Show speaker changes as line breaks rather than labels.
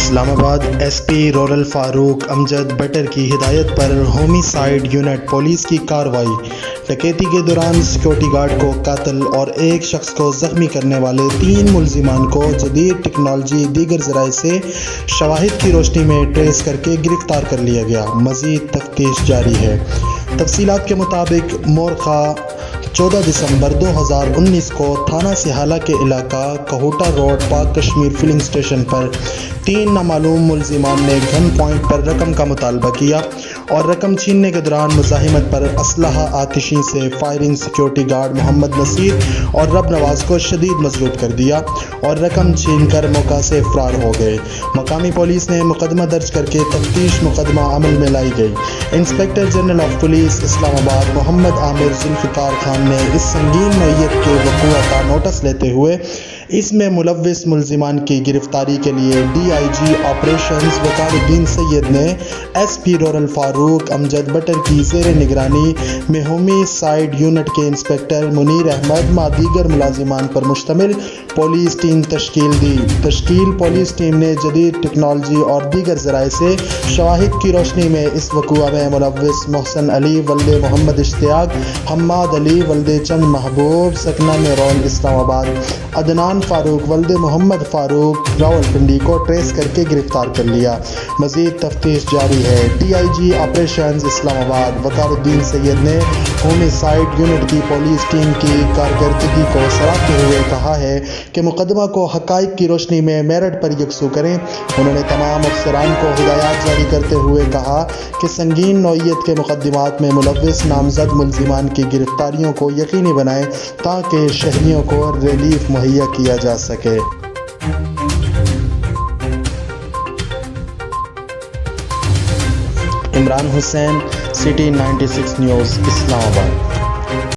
اسلام آباد S P rural فاروق امجد butter کی ہدایت پر ہومی سائیڈ یونٹ پولیس کی کارروائی۔ ڈکیتی کے دوران سیکیورٹی گارڈ کو قتل اور ایک شخص کو زخمی کرنے والے 3 ملزمان کو جدید ٹیکنالوجی دیگر ذرائع سے شواہد کی روشنی میں ٹریس کر کے گرفتار کر لیا گیا۔ مزید تفتیش جاری ہے۔ تفصیلات کے مطابق مورخہ 14 دسمبر 2019 کو تھانہ سہالہ کے علاقہ کہوٹہ روڈ پاک کشمیر فلنگ اسٹیشن پر 3 نامعلوم ملزمان نے گن پوائنٹ پر رقم کا مطالبہ کیا اور رقم چھیننے کے دوران مزاحمت پر اسلحہ آتشی سے فائرنگ سیکیورٹی گارڈ محمد نصیر اور رب نواز کو شدید مضروب کر دیا اور رقم چھین کر موقع سے فرار ہو گئے۔ مقامی پولیس نے مقدمہ درج کر کے تفتیش مقدمہ عمل میں لائی گئی۔ انسپکٹر جنرل آف پولیس اسلام آباد محمد عامر ذوالفقار خان نے اس سنگین نوعیت کے وقوع کا نوٹس لیتے ہوئے اس میں ملوث ملزمان کی گرفتاری کے لیے ڈی آئی جی آپریشنز وقار الدین سید نے ایس پی رورل فاروق امجد بٹر کی زیر نگرانی میں ہومی سائیڈ یونٹ کے انسپکٹر منیر احمد مع دیگر ملازمان پر مشتمل پولیس ٹیم تشکیل دی۔ پولیس ٹیم نے جدید ٹیکنالوجی اور دیگر ذرائع سے شواہد کی روشنی میں اس وقوع میں ملوث محسن علی ولد محمد اشتیاق، حماد علی ولد چند محبوب سکنہ میرول اسلام آباد، عدنان فاروق ولد محمد فاروق راولپنڈی کو ٹریس کر کے گرفتار کر لیا۔ مزید تفتیش جاری ہے۔ ڈی آئی جی آپریشنز اسلام آباد وقار الدین سید نے ہومی سائیڈ یونٹ کی پولیس ٹیم کی کارکردگی کو سراہتے ہوئے کہا ہے کہ مقدمہ کو حقائق کی روشنی میں میرٹ پر یکسو کریں۔ انہوں نے تمام افسران کو ہدایات جاری کرتے ہوئے کہا کہ سنگین نوعیت کے مقدمات میں ملوث نامزد ملزمان کی گرفتاریوں کو یقینی بنائیں تاکہ شہریوں کو ریلیف مہیا کیا جا سکے۔ عمران حسین، سٹی 96 نیوز، اسلام آباد۔